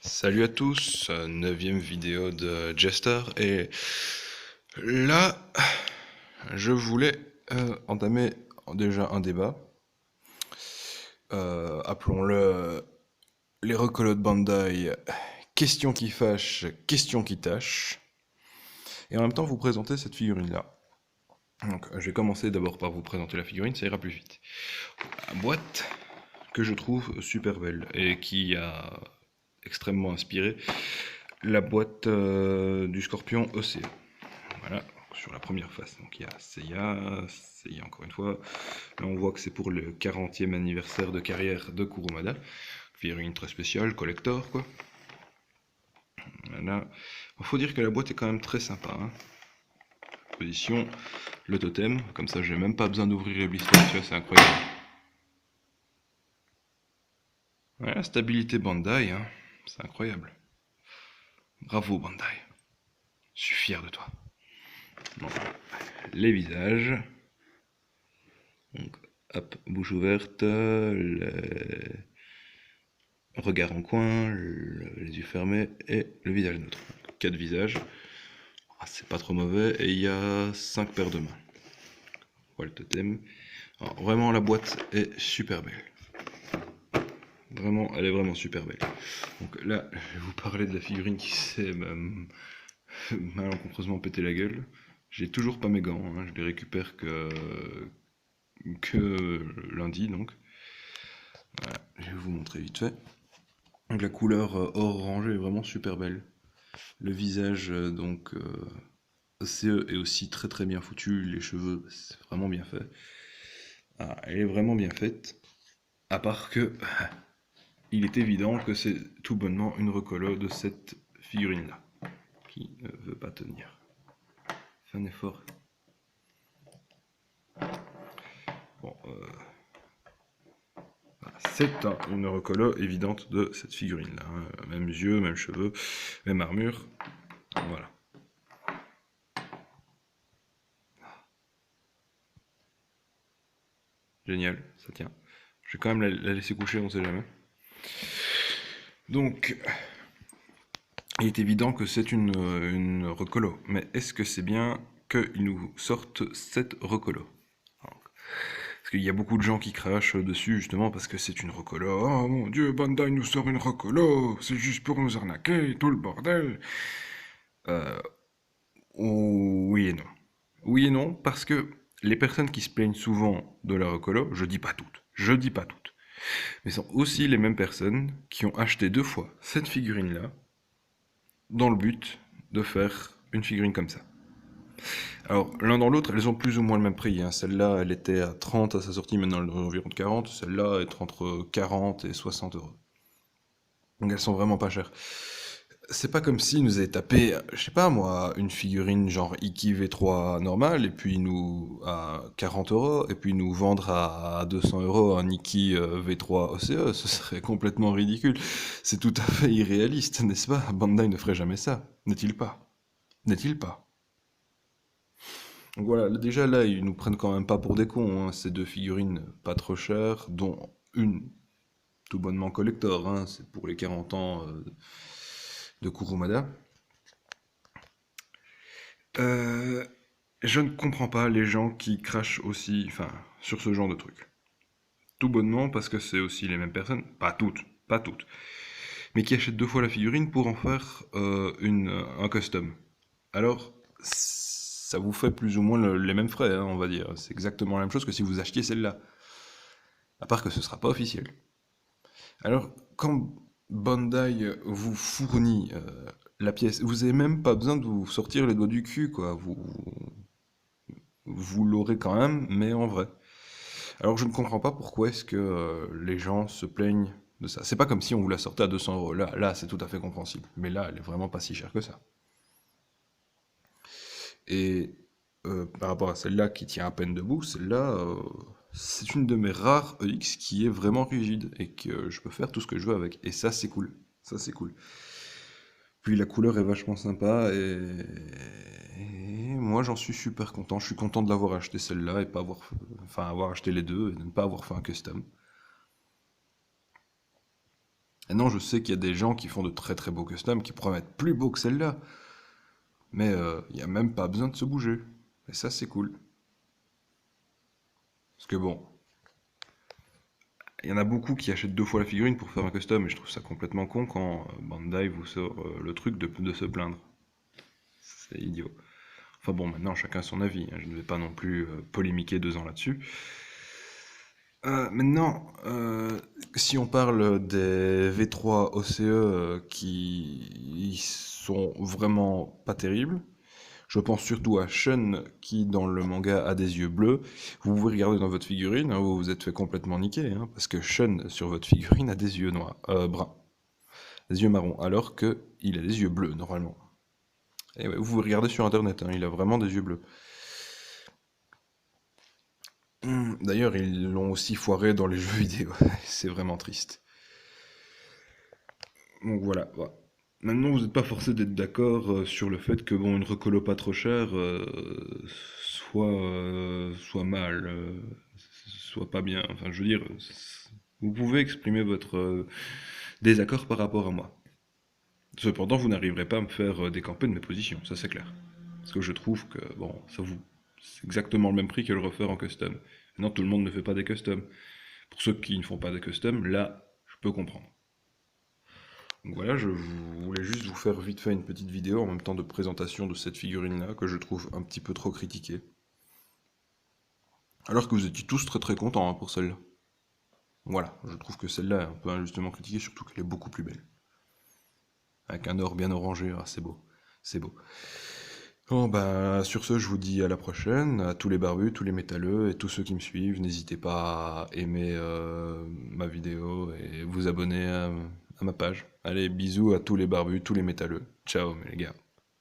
Salut à tous, neuvième vidéo de Jester et là je voulais entamer déjà un débat, appelons-le les recolos de Bandai, question qui fâche, question qui tâche, et en même temps vous présenter cette figurine là. Donc je vais commencer d'abord par vous présenter la figurine, ça ira plus vite. La boîte que je trouve super belle et qui a extrêmement inspiré la boîte du Scorpion OCE. Voilà, sur la première face. Donc il y a Seiya encore une fois. Là on voit que c'est pour le 40e anniversaire de carrière de Kurumada. Figurine très spéciale, collector quoi. Voilà. Il faut dire que la boîte est quand même très sympa. Hein. Position, le totem, comme ça j'ai même pas besoin d'ouvrir les blisters, tu vois, c'est incroyable. Voilà, stabilité Bandai, hein. C'est incroyable. Bravo Bandai. Je suis fier de toi. Bon. Les visages. Donc, hop, bouche ouverte, regard en coin, les yeux fermés et le visage neutre. 4 visages. Ah, c'est pas trop mauvais. Et il y a 5 paires de mains. Voilà le totem. Alors, vraiment, la boîte est super belle. Vraiment, elle est vraiment super belle. Donc là, je vais vous parler de la figurine qui s'est malencontreusement pété la gueule. J'ai toujours pas mes gants, hein. Je les récupère que lundi donc. Voilà, je vais vous montrer vite fait. Donc la couleur orangée est vraiment super belle. Le visage CE est aussi très très bien foutu. Les cheveux, c'est vraiment bien fait. Ah, elle est vraiment bien faite. À part que il est évident que c'est tout bonnement une recolo de cette figurine là qui ne veut pas tenir. Fais un effort. Bon, c'est une recolo évidente de cette figurine là. Hein. Même yeux, même cheveux, même armure. Voilà. Génial, ça tient. Je vais quand même la laisser coucher, on sait jamais. Donc, il est évident que c'est une recolo. Mais est-ce que c'est bien qu'ils nous sortent cette recolo? Parce qu'il y a beaucoup de gens qui crachent dessus justement parce que c'est une recolo. Oh mon dieu, Bandai nous sort une recolo, c'est juste pour nous arnaquer, tout le bordel. Euh, oui et non. Oui et non, parce que les personnes qui se plaignent souvent de la recolo, je dis pas toutes, mais sont aussi les mêmes personnes qui ont acheté 2 fois cette figurine-là dans le but de faire une figurine comme ça. Alors, l'un dans l'autre, elles ont plus ou moins le même prix. Hein. Celle-là, elle était à 30 à sa sortie, maintenant elle est environ de 40. Celle-là est entre 40 et 60 euros. Donc elles sont vraiment pas chères. C'est pas comme s'ils nous avaient tapé, je sais pas moi, une figurine genre Iki V3 normale, et puis nous à 40 euros, et puis nous vendre à 200 euros un Iki V3 OCE, ce serait complètement ridicule. C'est tout à fait irréaliste, n'est-ce pas? Bandai ne ferait jamais ça, n'est-il pas? N'est-il pas? Donc voilà, déjà là, ils nous prennent quand même pas pour des cons, hein. Ces 2 figurines pas trop chères, dont une tout bonnement collector, hein. C'est pour les 40 ans de Kurumada. Euh, je ne comprends pas les gens qui crachent aussi, enfin, sur ce genre de truc. Tout bonnement parce que c'est aussi les mêmes personnes, pas toutes, mais qui achètent 2 fois la figurine pour en faire un custom. Alors, ça vous fait plus ou moins les mêmes frais, hein, on va dire. C'est exactement la même chose que si vous achetiez celle-là. À part que ce sera pas officiel. Alors, quand Bandai vous fournit la pièce, vous avez même pas besoin de vous sortir les doigts du cul, quoi. Vous l'aurez quand même, mais en vrai. Alors, je ne comprends pas pourquoi est-ce que les gens se plaignent de ça. C'est pas comme si on vous la sortait à 200 euros. Là, c'est tout à fait compréhensible. Mais là, elle est vraiment pas si chère que ça. Et par rapport à celle-là qui tient à peine debout, celle-là, c'est une de mes rares EX qui est vraiment rigide et que je peux faire tout ce que je veux avec. Et ça, c'est cool. Ça, c'est cool. Puis la couleur est vachement sympa et moi, j'en suis super content. Je suis content de l'avoir acheté celle-là et pas avoir, enfin, avoir acheté les deux et de ne pas avoir fait un custom. Maintenant, je sais qu'il y a des gens qui font de très très beaux customs qui pourraient être plus beaux que celle-là, mais il n'y a même pas besoin de se bouger. Et ça, c'est cool. Parce que bon, il y en a beaucoup qui achètent deux fois la figurine pour faire un custom, et je trouve ça complètement con quand Bandai vous sort le truc de se plaindre. C'est idiot. Enfin bon, maintenant chacun son avis, hein, je ne vais pas non plus polémiquer 2 ans là-dessus. Maintenant, si on parle des V3 OCE qui sont vraiment pas terribles, je pense surtout à Shun qui dans le manga a des yeux bleus. Vous pouvez regarder dans votre figurine, hein, vous vous êtes fait complètement niquer, hein, parce que Shun sur votre figurine a des yeux noirs, bruns, des yeux marrons, alors que il a des yeux bleus normalement. Et ouais, vous regardez sur internet, hein, il a vraiment des yeux bleus. D'ailleurs, ils l'ont aussi foiré dans les jeux vidéo. C'est vraiment triste. Donc voilà. Voilà. Maintenant, vous n'êtes pas forcé d'être d'accord sur le fait que bon, une recolo pas trop chère soit mal, soit pas bien. Enfin, je veux dire, vous pouvez exprimer votre désaccord par rapport à moi. Cependant, vous n'arriverez pas à me faire décamper de mes positions, ça c'est clair. Parce que je trouve que bon, c'est exactement le même prix que le refaire en custom. Maintenant, tout le monde ne fait pas des customs. Pour ceux qui ne font pas des customs, là, je peux comprendre. Donc voilà, voulais juste vous faire vite fait une petite vidéo en même temps de présentation de cette figurine-là que je trouve un petit peu trop critiquée. Alors que vous étiez tous très très contents hein, pour celle-là. Voilà, je trouve que celle-là est un peu injustement critiquée, surtout qu'elle est beaucoup plus belle. Avec un or bien orangé, ah, c'est beau. C'est beau. Bon, bah, sur ce, je vous dis à la prochaine, à tous les barbus, tous les métalleux et tous ceux qui me suivent. N'hésitez pas à aimer ma vidéo et vous abonner à ma page. Allez, bisous à tous les barbus, tous les métalleux. Ciao, les gars.